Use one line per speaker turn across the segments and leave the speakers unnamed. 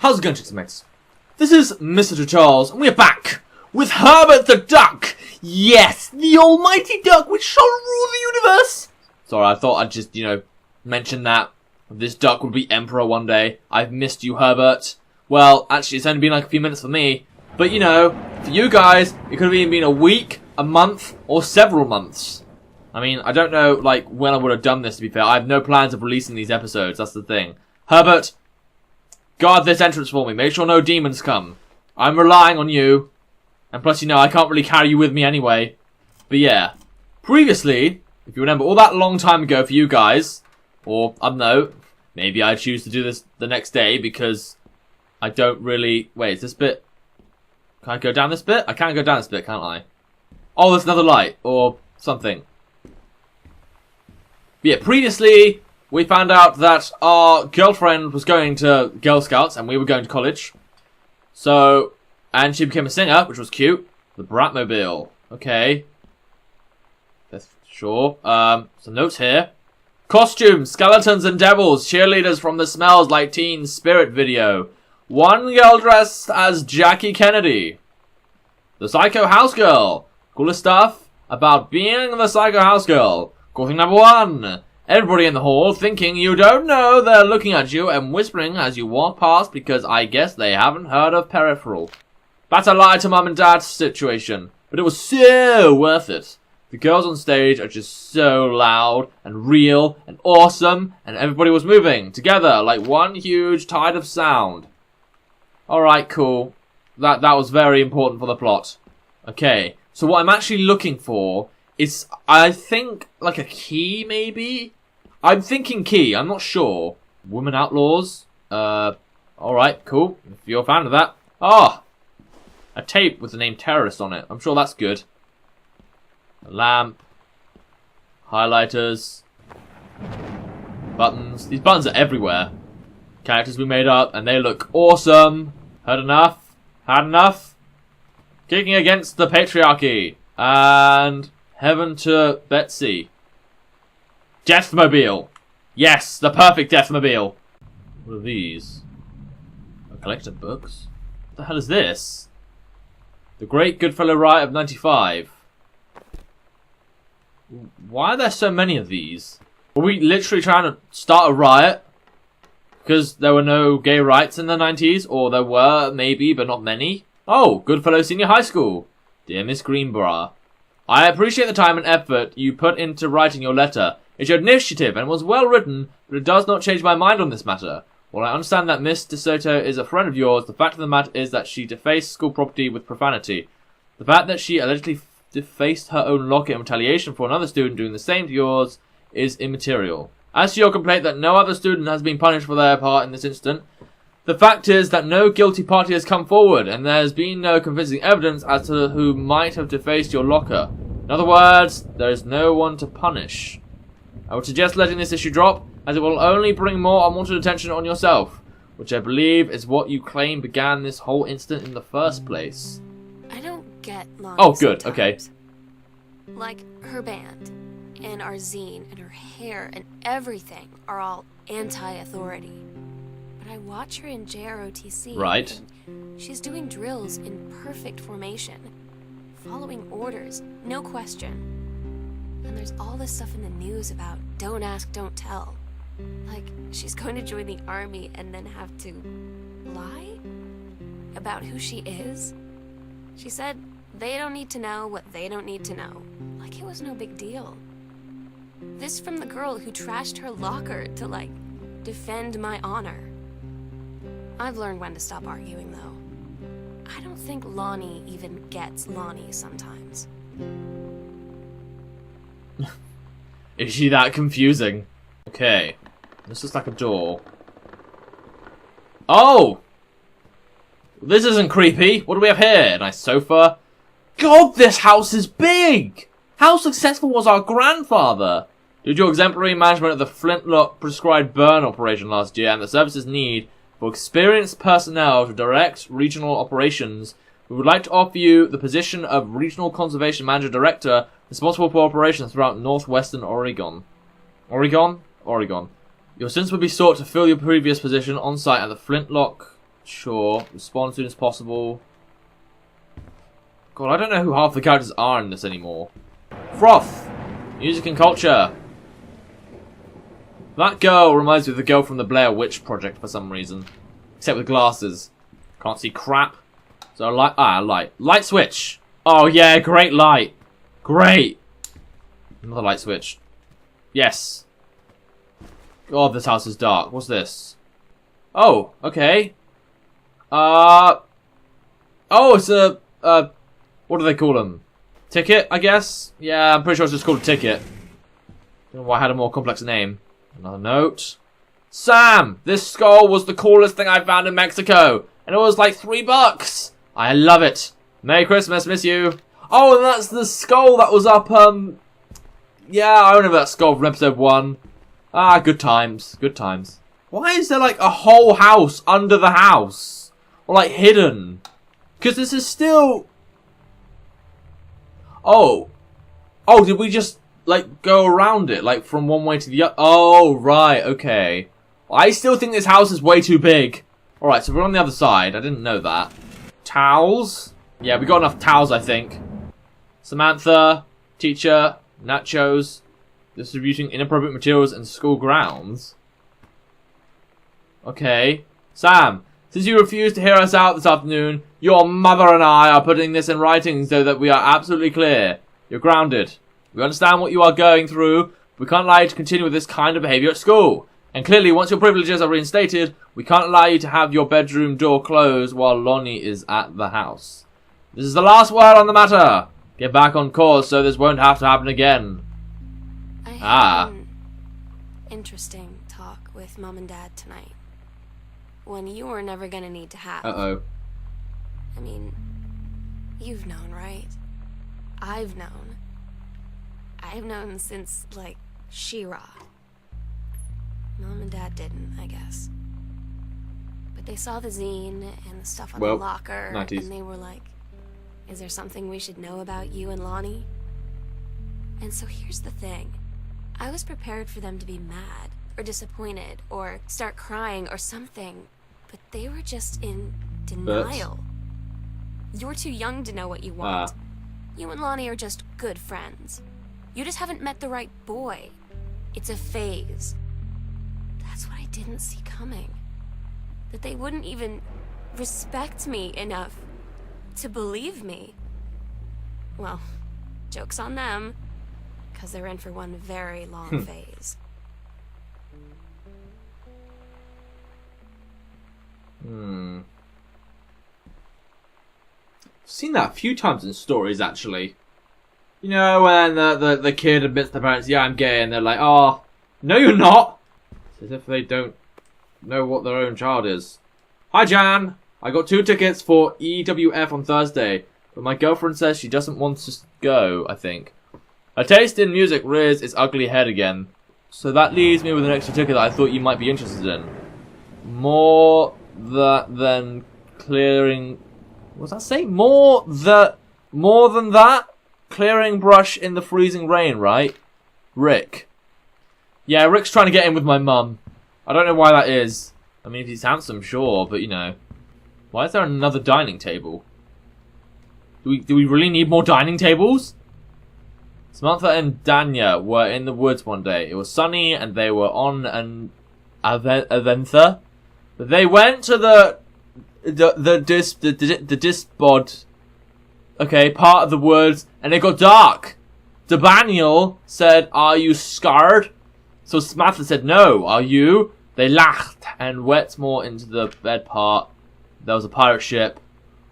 How's it going, chicks and mates? This is Mrjacharles, and we're back with Herbert the Duck! Yes, the almighty duck which shall rule the universe! Sorry, I thought I'd just, mention that. This duck would be emperor one day. I've missed you, Herbert. Well, actually, it's only been like a few minutes for me. But, for you guys, it could have even been a week, a month, or several months. I mean, I don't know, when I would have done this, to be fair. I have no plans of releasing these episodes, that's the thing. Herbert, guard this entrance for me. Make sure no demons come. I'm relying on you. And plus, I can't really carry you with me anyway. But yeah. Previously, if you remember all that long time ago for you guys, or, I don't know, maybe I choose to do this the next day because I don't really... Wait, is this bit... Can I go down this bit? I can't go down this bit, can't I? Oh, there's another light, or something. But yeah, previously, we found out that our girlfriend was going to Girl Scouts, and we were going to college. So, and she became a singer, which was cute. The Bratmobile. Okay. That's sure. Some notes here. Costumes, skeletons and devils, cheerleaders from the Smells Like Teen Spirit video. One girl dressed as Jackie Kennedy. The Psycho House Girl. Coolest stuff about being the Psycho House Girl. Cool thing number one. Everybody in the hall thinking you don't know they're looking at you and whispering as you walk past because I guess they haven't heard of Peripheral. That's a lie to mum and dad situation, but it was so worth it. The girls on stage are just so loud and real and awesome, and everybody was moving together like one huge tide of sound. Alright, cool. That was very important for the plot. Okay, so what I'm actually looking for is, I think, like a key, maybe? I'm thinking key, I'm not sure. Women Outlaws? Alright, cool. If you're a fan of that. Ah! A tape with the name Terrorist on it. I'm sure that's good. A lamp. Highlighters. Buttons. These buttons are everywhere. Characters we made up, and they look awesome. Heard enough? Had enough? Kicking against the patriarchy. And heaven to Betsy. Deathmobile. Yes, the perfect Deathmobile. What are these? A collection of books? What the hell is this? The Great Goodfellow Riot of 95. Why are there so many of these? Were we literally trying to start a riot? Because there were no gay rights in the 90s? Or there were, maybe, but not many? Oh, Goodfellow Senior High School. Dear Miss Greenborough, I appreciate the time and effort you put into writing your letter. It showed initiative and was well written, but it does not change my mind on this matter. While I understand that Miss DeSoto is a friend of yours, the fact of the matter is that she defaced school property with profanity. The fact that she allegedly defaced her own locker in retaliation for another student doing the same to yours is immaterial. As to your complaint that no other student has been punished for their part in this incident, the fact is that no guilty party has come forward, and there has been no convincing evidence as to who might have defaced your locker. In other words, there is no one to punish. I would suggest letting this issue drop, as it will only bring more unwanted attention on yourself, which I believe is what you claim began this whole incident in the first place.
I don't get Lonnie.
Oh, good,
sometimes.
okay.
Like, her band, and our zine, and her hair, and everything are all anti-authority. But I watch her in JROTC.
Right.
And she's doing drills in perfect formation, following orders, no question. And there's all this stuff in the news about don't ask, don't tell. Like, she's going to join the army and then have to lie about who she is. She said they don't need to know what they don't need to know. Like it was no big deal. This from the girl who trashed her locker to, defend my honor. I've learned when to stop arguing, though. I don't think Lonnie even gets Lonnie sometimes.
Is she that confusing? Okay. This is like a door. Oh! This isn't creepy. What do we have here? A nice sofa. God, this house is big! How successful was our grandfather? Due to your exemplary management of the Flintlock prescribed burn operation last year and the service's need for experienced personnel to direct regional operations, we would like to offer you the position of Regional Conservation Manager Director responsible for operations throughout northwestern Oregon. Oregon? Oregon. Your sins would be sought to fill your previous position on site at the Flintlock Sure. Respond as soon as possible. God, I don't know who half the characters are in this anymore. Froth! Music and culture. That girl reminds me of the girl from the Blair Witch Project for some reason. Except with glasses. Can't see crap. So light. Light switch! Oh yeah, great light. Great! Another light switch. Yes. God, this house is dark. What's this? Oh, okay. Oh, it's a, what do they call them? Ticket, I guess? Yeah, I'm pretty sure it's just called a ticket. Don't know why I had a more complex name. Another note. Sam! This skull was the coolest thing I found in Mexico. And it was like $3. I love it. Merry Christmas, miss you. Oh, and that's the skull that was up, yeah, I remember that skull from episode 1. Ah, good times. Good times. Why is there like a whole house under the house? Or like hidden? Because this is still... Oh. Oh, did we just like go around it? Like from one way to the other? Oh, right, okay. I still think this house is way too big. Alright, so we're on the other side. I didn't know that. Towels? Yeah, we got enough towels, I think. Samantha, teacher, nachos, distributing inappropriate materials in school grounds. Okay. Sam, since you refused to hear us out this afternoon, your mother and I are putting this in writing so that we are absolutely clear. You're grounded. We understand what you are going through. We can't allow you to continue with this kind of behaviour at school. And clearly, once your privileges are reinstated, we can't allow you to have your bedroom door closed while Lonnie is at the house. This is the last word on the matter. Get back on course so this won't have to happen again.
I had an interesting talk with Mom and Dad tonight. One you were never gonna need to have.
Uh-oh.
I mean, you've known, right? I've known. I've known since, like, She-Ra. Mom and Dad didn't, I guess. But they saw the zine and the stuff on the locker,
90s.
And they were like, is there something we should know about you and Lonnie? And so here's the thing. I was prepared for them to be mad, or disappointed, or start crying, or something. But they were just in denial. You're too young to know what you want. You and Lonnie are just good friends. You just haven't met the right boy. It's a phase. That's what I didn't see coming. That they wouldn't even respect me enough to believe me. Well, joke's on them, because they're in for one very long phase.
Seen that a few times in stories, actually. You know, when the kid admits to the parents, yeah, I'm gay, and they're like, oh, no, you're not. It's as if they don't know what their own child is. Hi, Jan. I got 2 tickets for EWF on Thursday, but my girlfriend says she doesn't want to go, I think. Her taste in music rears its ugly head again. So that leaves me with an extra ticket that I thought you might be interested in. More than clearing... What does that say? More than that? Clearing brush in the freezing rain, right? Rick. Yeah, Rick's trying to get in with my mum. I don't know why that is. I mean, if he's handsome, sure, but you know. Why is there another dining table? Do we really need more dining tables? Samantha and Danya were in the woods one day. It was sunny and they were on an adventure. But they went to the disbod, okay, part of the woods, and it got dark. Daniel said, "Are you scared?" So Samantha said, "No, are you?" They laughed and went more into the bed part. There was a pirate ship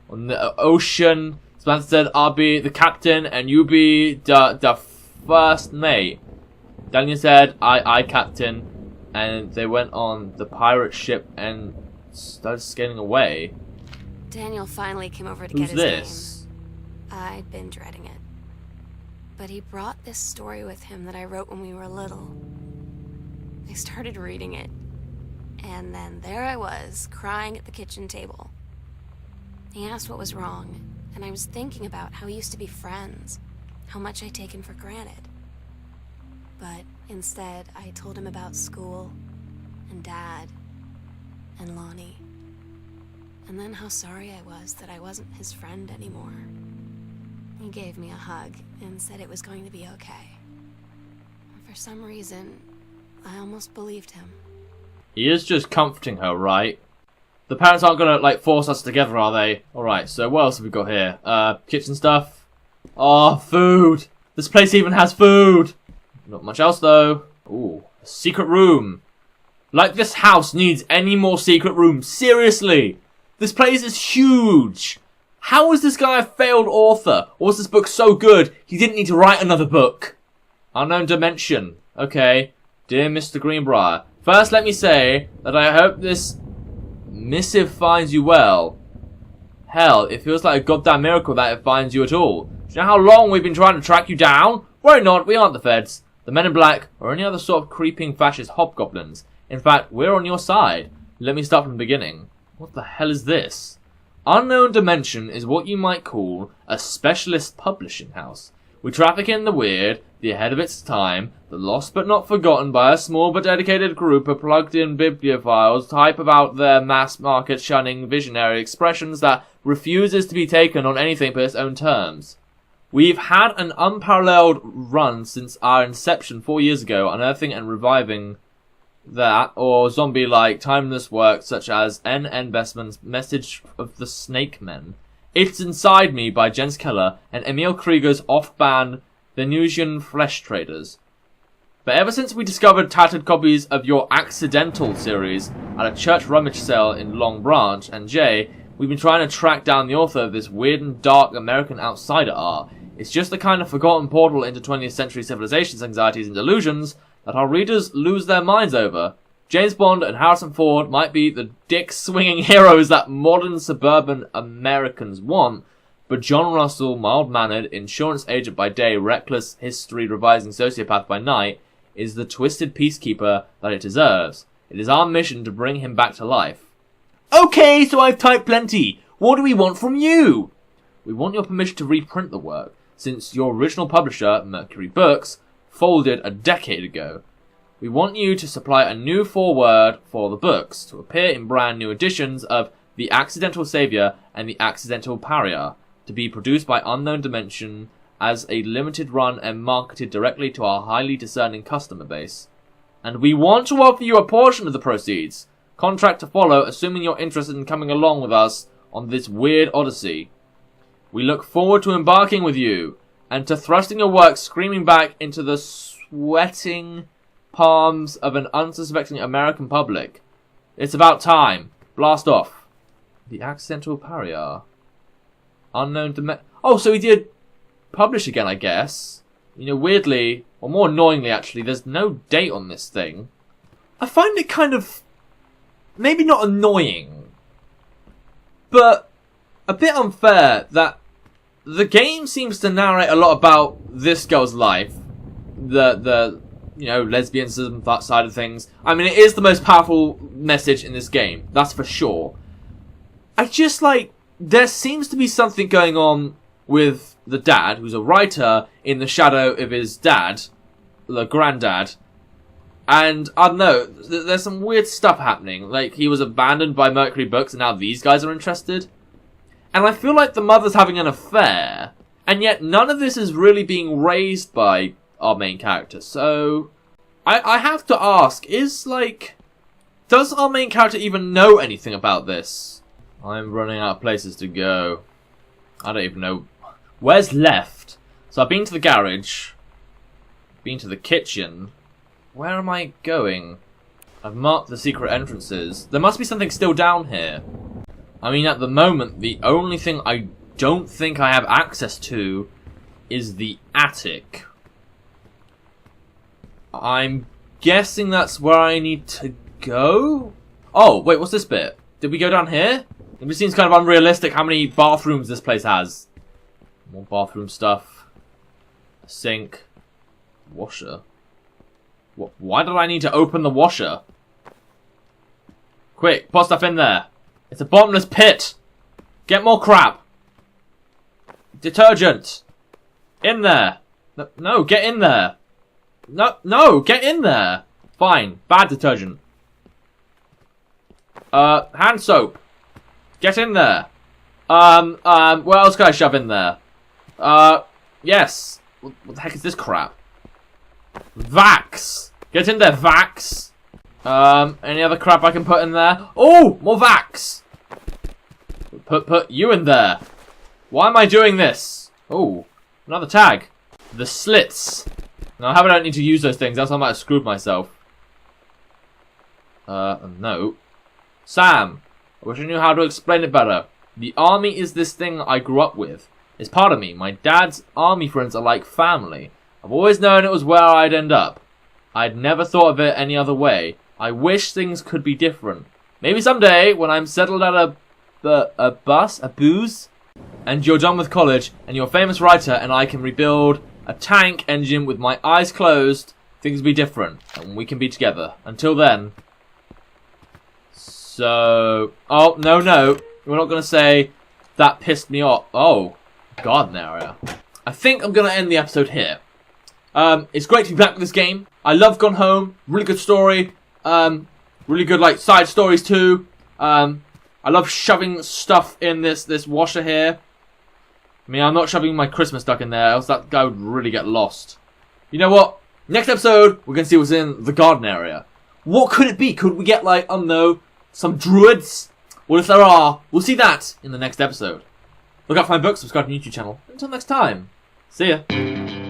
on the ocean. Samantha said, "I'll be the captain and you be the first mate." Daniel said, I captain." And they went on the pirate ship and started skating away.
Daniel finally came over to
Who's
get his
this?
name. I'd been dreading it. But he brought this story with him that I wrote when we were little. I started reading it. And then there I was, crying at the kitchen table. He asked what was wrong, and I was thinking about how we used to be friends, how much I'd taken for granted. But instead, I told him about school, and Dad, and Lonnie. and then how sorry I was that I wasn't his friend anymore. He gave me a hug and said it was going to be okay. For some reason, I almost believed him.
He is just comforting her, right? The parents aren't gonna, like, force us together, are they? Alright, so what else have we got here? Kitchen stuff. Oh, food! This place even has food! Not much else, though. Ooh, a secret room. Like this house needs any more secret rooms. Seriously! This place is huge! How is this guy a failed author? Or was this book so good, he didn't need to write another book? Unknown dimension. Okay. Dear Mr. Greenbrier, first let me say that I hope this missive finds you well. Hell, it feels like a goddamn miracle that it finds you at all. Do you know how long we've been trying to track you down? Worry not, we aren't the feds, the men in black, or any other sort of creeping fascist hobgoblins. In fact, we're on your side. Let me start from the beginning. What the hell is this? Unknown Dimension is what you might call a specialist publishing house. We traffic in the weird, the ahead of its time, the lost but not forgotten by a small but dedicated group of plugged-in bibliophiles type about their mass-market shunning visionary expressions that refuses to be taken on anything but its own terms. We've had an unparalleled run since our inception 4 years ago, unearthing and reviving that, or zombie-like, timeless work such as N. Bestman's Message of the Snake Men. It's Inside Me by Jens Keller and Emil Krieger's off-band Venusian Flesh Traders. But ever since we discovered tattered copies of your Accidental series at a church rummage sale in Long Branch and Jay, we've been trying to track down the author of this weird and dark American outsider art. It's just the kind of forgotten portal into 20th century civilization's anxieties and delusions that our readers lose their minds over. James Bond and Harrison Ford might be the dick-swinging heroes that modern suburban Americans want, but John Russell, mild-mannered, insurance agent by day, reckless, history-revising sociopath by night, is the twisted peacekeeper that it deserves. It is our mission to bring him back to life. Okay, so I've typed plenty. What do we want from you? We want your permission to reprint the work, since your original publisher, Mercury Books, folded a decade ago. We want you to supply a new foreword for the books, to appear in brand new editions of The Accidental Savior and The Accidental Pariah, to be produced by Unknown Dimension as a limited run and marketed directly to our highly discerning customer base. And we want to offer you a portion of the proceeds. Contract to follow, assuming you're interested in coming along with us on this weird odyssey. We look forward to embarking with you, and to thrusting your work screaming back into the sweating palms of an unsuspecting American public. It's about time. Blast off. The Accidental Pariah. Unknown Dimension. Oh, so he did publish again, I guess. You know, weirdly, or more annoyingly actually, there's no date on this thing. I find it kind of, maybe not annoying, but a bit unfair that the game seems to narrate a lot about this girl's life, the you know, lesbianism, that side of things. I mean, it is the most powerful message in this game, that's for sure. I just, like, there seems to be something going on with the dad, who's a writer in the shadow of his dad, the granddad. And, I don't know, there's some weird stuff happening. Like, he was abandoned by Mercury Books and now these guys are interested. And I feel like the mother's having an affair, and yet none of this is really being raised by our main character. So, I have to ask, does our main character even know anything about this? I'm running out of places to go. I don't even know. Where's left? So I've been to the garage, been to the kitchen. Where am I going? I've marked the secret entrances. There must be something still down here. I mean, at the moment, the only thing I don't think I have access to is the attic. I'm guessing that's where I need to go? Oh, wait, what's this bit? Did we go down here? It seems kind of unrealistic how many bathrooms this place has. More bathroom stuff. A sink. Washer. What? Why did I need to open the washer? Quick, put stuff in there. It's a bottomless pit. Get more crap. Detergent. In there. No, get in there. No, get in there. Fine, bad detergent. Hand soap. Get in there. What else can I shove in there? Yes. What the heck is this crap? Vax. Get in there, Vax. Any other crap I can put in there? Oh, more Vax. Put you in there. Why am I doing this? Oh, another tag. The slits. Now, I hope I don't need to use those things, else I might have screwed myself. No. Sam, I wish I knew how to explain it better. The army is this thing I grew up with. It's part of me. My dad's army friends are like family. I've always known it was where I'd end up. I'd never thought of it any other way. I wish things could be different. Maybe someday, when I'm settled at a booze, and you're done with college, and you're a famous writer, and I can rebuild a tank engine with my eyes closed, things will be different, and we can be together. Until then. So... Oh, no. We're not going to say that pissed me off. Oh, garden area. I think I'm going to end the episode here. It's great to be back with this game. I love Gone Home. Really good story. Really good, like, side stories too. I love shoving stuff in this washer here. I mean, I'm not shoving my Christmas duck in there, else that guy would really get lost. You know what? Next episode, we're going to see what's in the garden area. What could it be? Could we get, like, I don't know, some druids? Well, if there are, we'll see that in the next episode. Look out for my book, subscribe to my YouTube channel. Until next time, see ya.